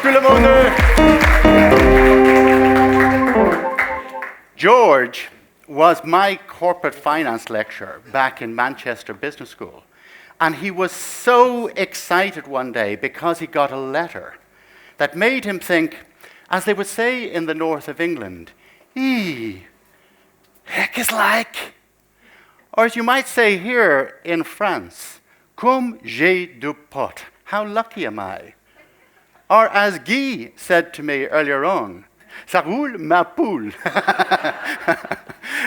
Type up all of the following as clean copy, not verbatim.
tout le monde. George was my corporate finance lecturer back in Manchester Business School. And he was so excited one day because he got a letter that made him think, as they would say in the north of England, heck is like. Or as you might say here in France, comme j'ai du pot. How lucky am I? Or as Guy said to me earlier on, ça roule ma poule.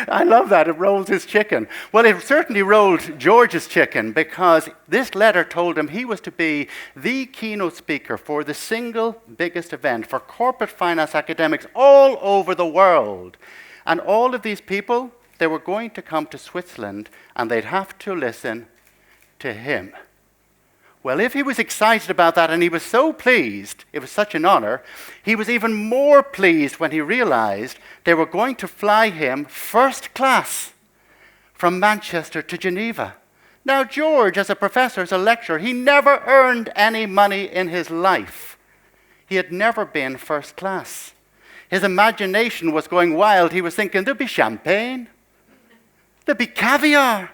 I love that, it rolls his chicken. Well, it certainly rolled George's chicken because this letter told him he was to be the keynote speaker for the single biggest event for corporate finance academics all over the world. And all of these people, they were going to come to Switzerland and they'd have to listen to him. Well, if he was excited about that and he was so pleased, it was such an honor, he was even more pleased when he realized they were going to fly him first class from Manchester to Geneva. Now, George, as a professor, as a lecturer, he never earned any money in his life. He had never been first class. His imagination was going wild. He was thinking, there'll be champagne. There'll be caviar.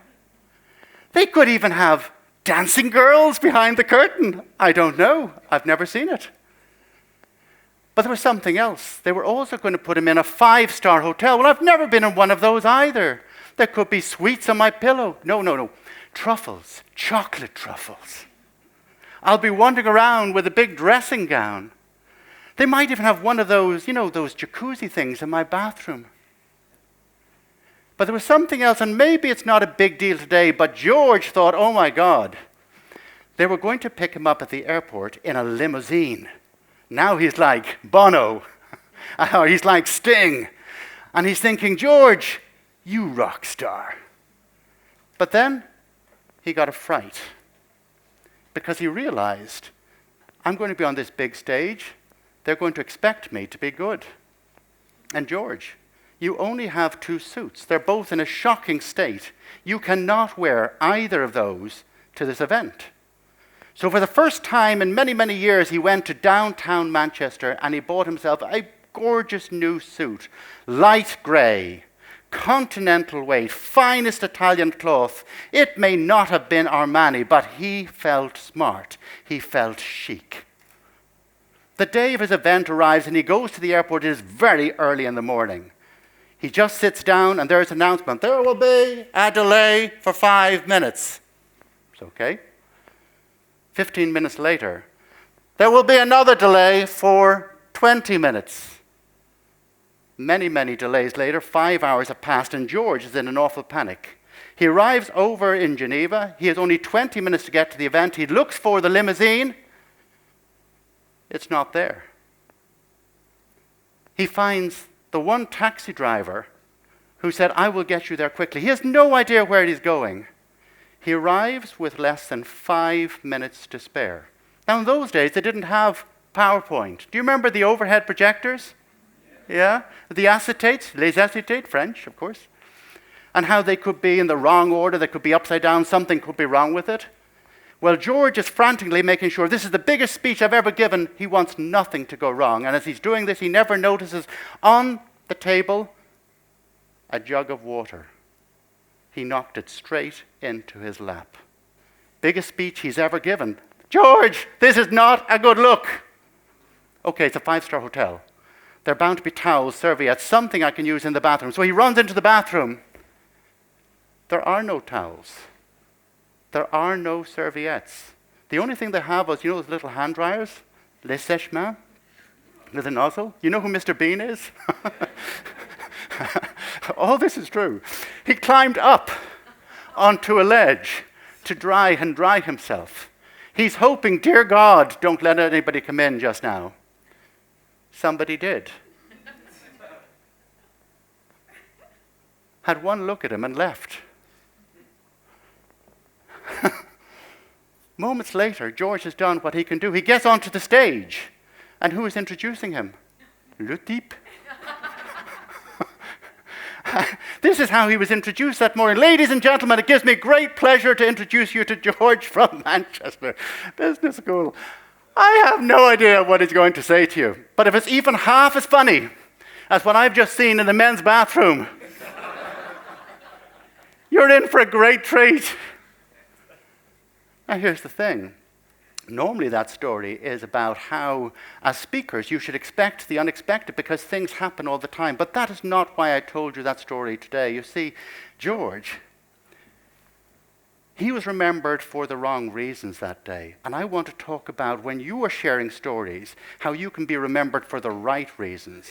They could even have dancing girls behind the curtain. I don't know. I've never seen it. But there was something else. They were also going to put him in a 5-star hotel. Well, I've never been in one of those either. There could be sweets on my pillow. No. Truffles. Chocolate truffles. I'll be wandering around with a big dressing gown. They might even have one of those, those jacuzzi things in my bathroom. But there was something else, and maybe it's not a big deal today, but George thought, oh my God, they were going to pick him up at the airport in a limousine. Now he's like Bono, or he's like Sting. And he's thinking, George, you rock star. But then he got a fright because he realized, I'm going to be on this big stage. They're going to expect me to be good. And George, you only have 2 suits. They're both in a shocking state. You cannot wear either of those to this event. So for the first time in many, many years, he went to downtown Manchester and he bought himself a gorgeous new suit, light grey, continental weight, finest Italian cloth. It may not have been Armani, but he felt smart. He felt chic. The day of his event arrives and he goes to the airport. It is very early in the morning. He just sits down and there's an announcement. There will be a delay for 5 minutes. It's okay. 15 minutes later, there will be another delay for 20 minutes. Many, many delays later, 5 hours have passed and George is in an awful panic. He arrives over in Geneva. He has only 20 minutes to get to the event. He looks for the limousine. It's not there. He finds the one taxi driver who said, I will get you there quickly. He has no idea where he's going. He arrives with less than 5 minutes to spare. Now, in those days, they didn't have PowerPoint. Do you remember the overhead projectors? Yeah? The acetates, les acetates, French, of course. And how they could be in the wrong order, they could be upside down, something could be wrong with it. Well, George is frantically making sure this is the biggest speech I've ever given. He wants nothing to go wrong. And as he's doing this, he never notices on the table a jug of water. He knocked it straight into his lap. Biggest speech he's ever given. George, this is not a good look. Okay, it's a 5-star hotel. There are bound to be towels, serviettes, something I can use in the bathroom. So he runs into the bathroom. There are no towels. There are no serviettes. The only thing they have was, those little hand dryers? Les sèche-mains? With a nozzle? You know who Mr. Bean is? All this is true. He climbed up onto a ledge to dry himself. He's hoping, dear God, don't let anybody come in just now. Somebody did. Had one look at him and left. Moments later, George has done what he can do. He gets onto the stage. And who is introducing him? Le type. This is how he was introduced that morning. Ladies and gentlemen, it gives me great pleasure to introduce you to George from Manchester Business School. I have no idea what he's going to say to you. But if it's even half as funny as what I've just seen in the men's bathroom, you're in for a great treat. Now here's the thing. Normally that story is about how, as speakers, you should expect the unexpected because things happen all the time. But that is not why I told you that story today. You see, George, he was remembered for the wrong reasons that day. And I want to talk about when you are sharing stories, how you can be remembered for the right reasons.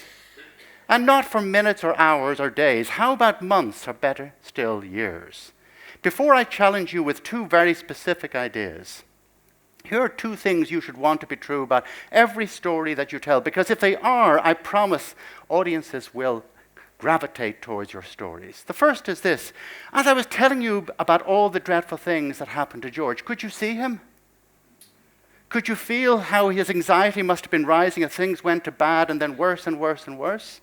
And not for minutes or hours or days. How about months or better still years? Before I challenge you with two very specific ideas, here are two things you should want to be true about every story that you tell. Because if they are, I promise audiences will gravitate towards your stories. The first is this. As I was telling you about all the dreadful things that happened to George, could you see him? Could you feel how his anxiety must have been rising as things went to bad and then worse and worse and worse?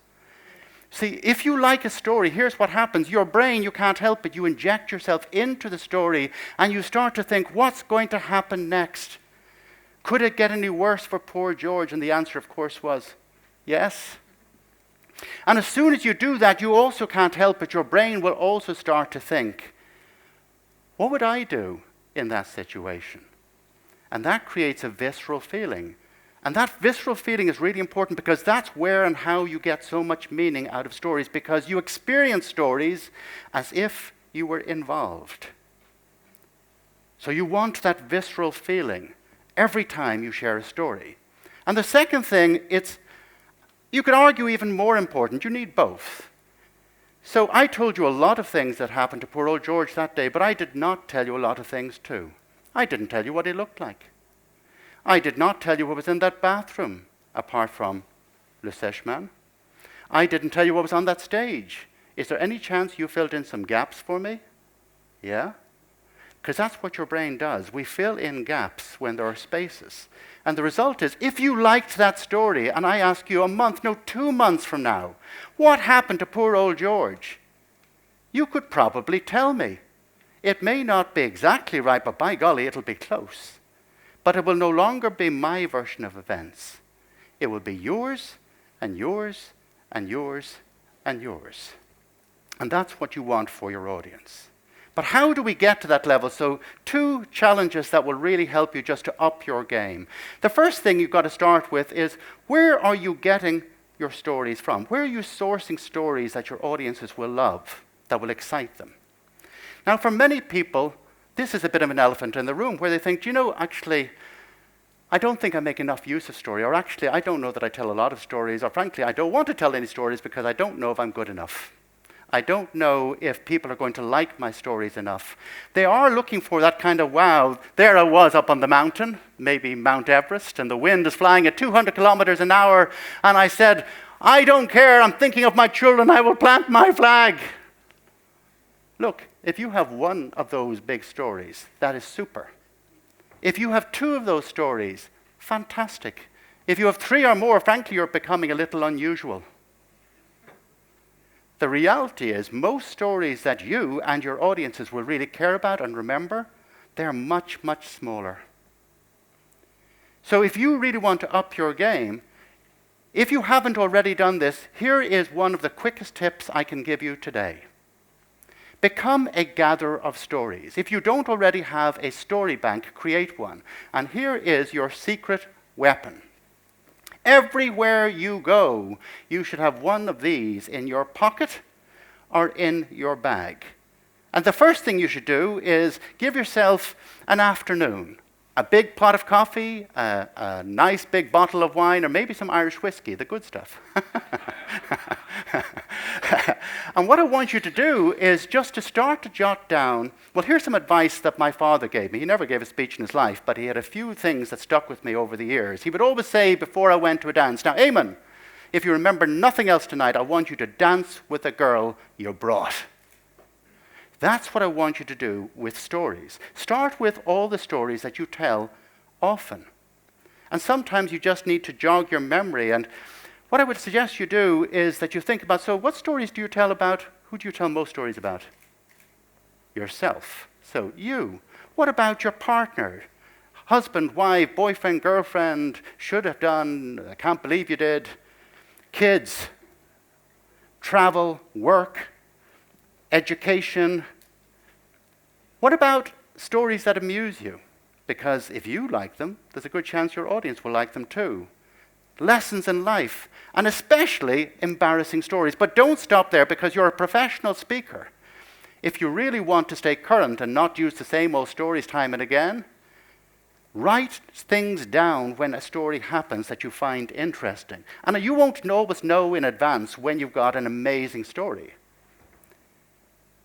See, if you like a story, here's what happens. Your brain, you can't help it. You inject yourself into the story and you start to think, what's going to happen next? Could it get any worse for poor George? And the answer, of course, was yes. And as soon as you do that, you also can't help it. Your brain will also start to think, what would I do in that situation? And that creates a visceral feeling. And that visceral feeling is really important because that's where and how you get so much meaning out of stories, because you experience stories as if you were involved. So you want that visceral feeling every time you share a story. And the second thing, you could argue even more important. You need both. So I told you a lot of things that happened to poor old George that day, but I did not tell you a lot of things too. I didn't tell you what he looked like. I did not tell you what was in that bathroom, apart from Le Sèche-Man. I didn't tell you what was on that stage. Is there any chance you filled in some gaps for me? Yeah? Because that's what your brain does. We fill in gaps when there are spaces. And the result is, if you liked that story, and I ask you a month, no, 2 months from now, what happened to poor old George? You could probably tell me. It may not be exactly right, but by golly, it'll be close. But it will no longer be my version of events. It will be yours, and yours, and yours, and yours. And that's what you want for your audience. But how do we get to that level? So 2 challenges that will really help you just to up your game. The first thing you've got to start with is, where are you getting your stories from? Where are you sourcing stories that your audiences will love, that will excite them? Now, for many people, this is a bit of an elephant in the room where they think, actually, I don't think I make enough use of story, or actually, I don't know that I tell a lot of stories, or frankly, I don't want to tell any stories because I don't know if I'm good enough. I don't know if people are going to like my stories enough. They are looking for that kind of, wow, there I was up on the mountain, maybe Mount Everest, and the wind is flying at 200 kilometers an hour, and I said, I don't care, I'm thinking of my children, I will plant my flag. Look, if you have one of those big stories, that is super. If you have 2 of those stories, fantastic. If you have 3 or more, frankly, you're becoming a little unusual. The reality is, most stories that you and your audiences will really care about and remember, they're much, much smaller. So if you really want to up your game, if you haven't already done this, here is one of the quickest tips I can give you today. Become a gatherer of stories. If you don't already have a story bank, create one. And here is your secret weapon. Everywhere you go, you should have one of these in your pocket or in your bag. And the first thing you should do is give yourself an afternoon. A big pot of coffee, a nice big bottle of wine, or maybe some Irish whiskey, the good stuff. And what I want you to do is just to start to jot down, well, here's some advice that my father gave me. He never gave a speech in his life, but he had a few things that stuck with me over the years. He would always say before I went to a dance, now, Eamonn, if you remember nothing else tonight, I want you to dance with a girl you brought. That's what I want you to do with stories. Start with all the stories that you tell often. And sometimes you just need to jog your memory. And what I would suggest you do is that you think about, so what stories do you tell about? Who do you tell most stories about? Yourself. So you. What about your partner? Husband, wife, boyfriend, girlfriend, should have done, I can't believe you did. Kids, travel, work, education. What about stories that amuse you? Because if you like them, there's a good chance your audience will like them too. Lessons in life, and especially embarrassing stories. But don't stop there, because you're a professional speaker. If you really want to stay current and not use the same old stories time and again, write things down when a story happens that you find interesting. And you won't always know in advance when you've got an amazing story.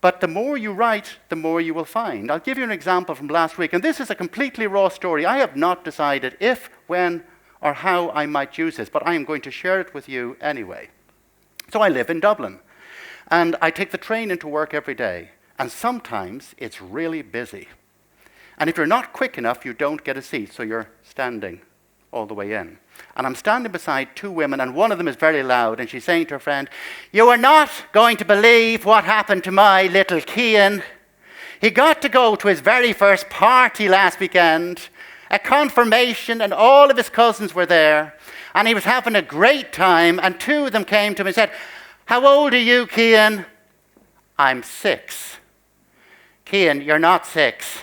But the more you write, the more you will find. I'll give you an example from last week, and this is a completely raw story. I have not decided if, when, or how I might use this, but I am going to share it with you anyway. So I live in Dublin, and I take the train into work every day, and sometimes it's really busy. And if you're not quick enough, you don't get a seat, so you're standing all the way in. And I'm standing beside two women, and one of them is very loud, and she's saying to her friend, "You are not going to believe what happened to my little Cian. He got to go to his very first party last weekend, a confirmation, and all of his cousins were there, and he was having a great time, and two of them came to him and said, 'How old are you, Cian?' 'I'm 6. "'Cian, you're not 6.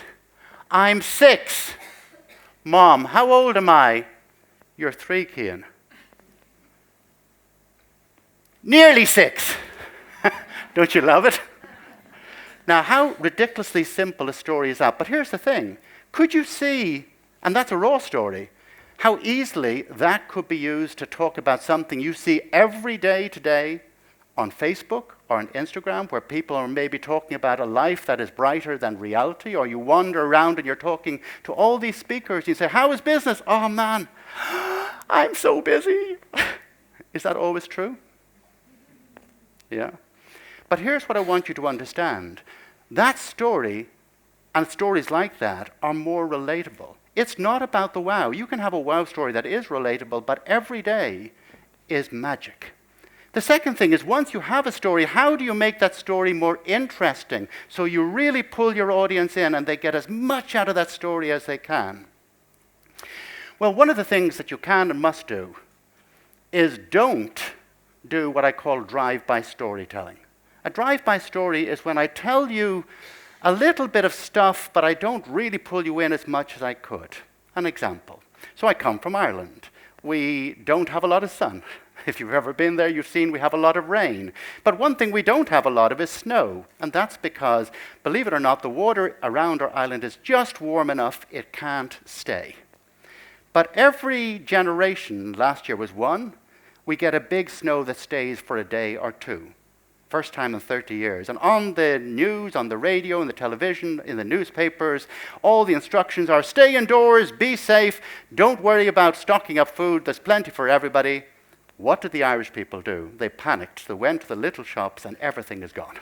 "'I'm 6. "'Mom, how old am I?' "'You're 3, Cian.' "'Nearly 6. Don't you love it? Now, how ridiculously simple a story is that? But here's the thing. Could you see, and that's a raw story, how easily that could be used to talk about something you see every day today on Facebook or on Instagram, where people are maybe talking about a life that is brighter than reality, or you wander around and you're talking to all these speakers, and you say, "How is business?" "Oh man, I'm so busy." Is that always true? Yeah. But here's what I want you to understand. That story, and stories like that, are more relatable. It's not about the wow. You can have a wow story that is relatable, but every day is magic. The second thing is, once you have a story, how do you make that story more interesting so you really pull your audience in and they get as much out of that story as they can? Well, one of the things that you can and must do is don't do what I call drive-by storytelling. A drive-by story is when I tell you a little bit of stuff, but I don't really pull you in as much as I could. An example. So I come from Ireland. We don't have a lot of sun. If you've ever been there, you've seen we have a lot of rain. But one thing we don't have a lot of is snow. And that's because, believe it or not, the water around our island is just warm enough it can't stay. But every generation, last year was one, we get a big snow that stays for a day or two. First time in 30 years. And on the news, on the radio, on the television, in the newspapers, all the instructions are stay indoors, be safe, don't worry about stocking up food, there's plenty for everybody. What did the Irish people do? They panicked. They went to the little shops and everything is gone.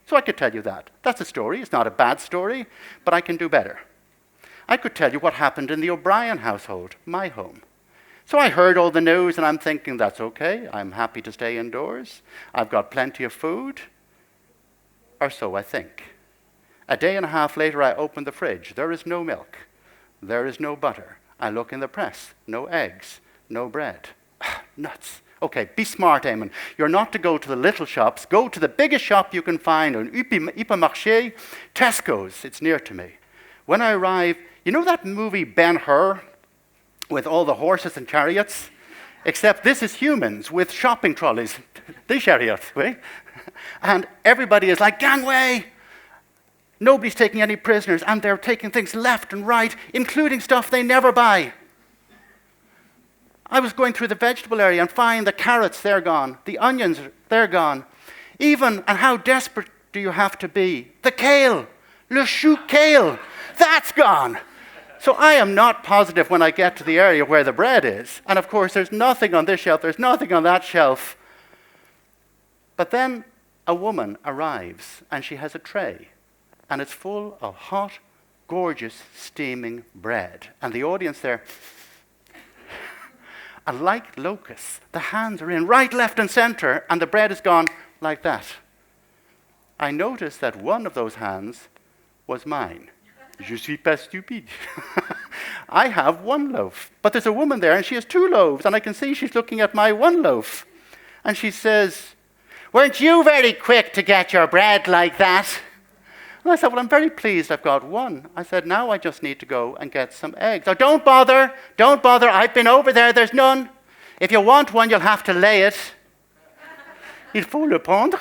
So I could tell you that. That's a story. It's not a bad story, but I can do better. I could tell you what happened in the O'Brien household, my home. So I heard all the news and I'm thinking, that's okay. I'm happy to stay indoors. I've got plenty of food. Or so I think. A day and a half later, I open the fridge. There is no milk. There is no butter. I look in the press. No eggs. No bread. Nuts. Okay, be smart, Eamonn. You're not to go to the little shops. Go to the biggest shop you can find, an hypermarché, Tesco's. It's near to me. When I arrive, you know that movie Ben-Hur with all the horses and chariots? Except this is humans with shopping trolleys. The chariots, right? And everybody is like, gangway! Nobody's taking any prisoners, and they're taking things left and right, including stuff they never buy. I was going through the vegetable area and find the carrots, they're gone. The onions, they're gone. Even, and how desperate do you have to be? The kale, le chou kale, that's gone. So I am not positive when I get to the area where the bread is. And of course, there's nothing on this shelf, there's nothing on that shelf. But then a woman arrives and she has a tray and it's full of hot, gorgeous, steaming bread. And the audience there, and like locusts, the hands are in right, left, and center, and the bread is gone like that. I noticed that one of those hands was mine. Je suis pas stupide. I have 1 loaf. But there's a woman there and she has 2 loaves, and I can see she's looking at my 1 loaf. And she says, weren't you very quick to get your bread like that? And I said, well, I'm very pleased I've got 1. I said, now I just need to go and get some eggs. Oh, don't bother, I've been over there, there's none. If you want 1, you'll have to lay it. Il faut le prendre.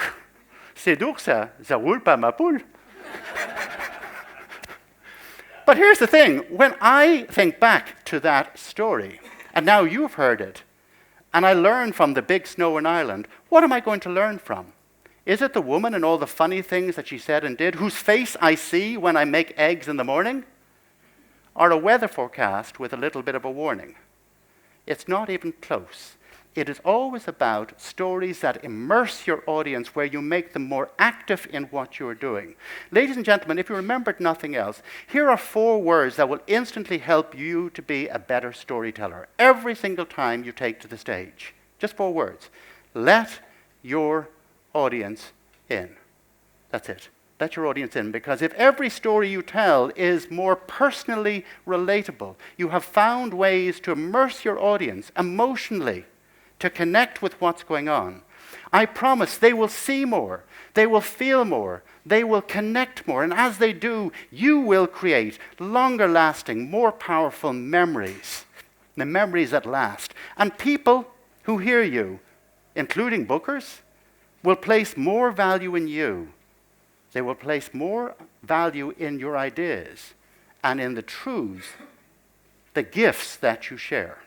C'est dur ça, ça roule pas ma poule. But here's the thing, when I think back to that story, and now you've heard it, and I learn from the big snow in Ireland, what am I going to learn from? Is it the woman and all the funny things that she said and did, whose face I see when I make eggs in the morning? Or a weather forecast with a little bit of a warning? It's not even close. It is always about stories that immerse your audience, where you make them more active in what you're doing. Ladies and gentlemen, if you remembered nothing else, here are 4 words that will instantly help you to be a better storyteller every single time you take to the stage. Just 4 words. Let your audience in. That's it. Let your audience in, because if every story you tell is more personally relatable, you have found ways to immerse your audience emotionally, to connect with what's going on. I promise they will see more, they will feel more, they will connect more, and as they do, you will create longer lasting, more powerful memories, the memories that last. And people who hear you, including bookers, will place more value in you. They will place more value in your ideas and in the truths, the gifts that you share.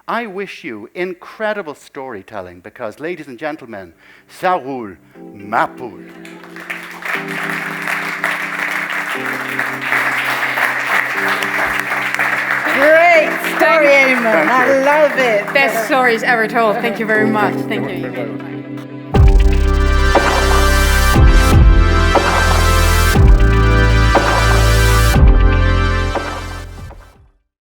I wish you incredible storytelling, because, ladies and gentlemen, ça roule ma poule. Great story, Eamonn. I love it. Best stories ever told. Thank you very much. Thank you.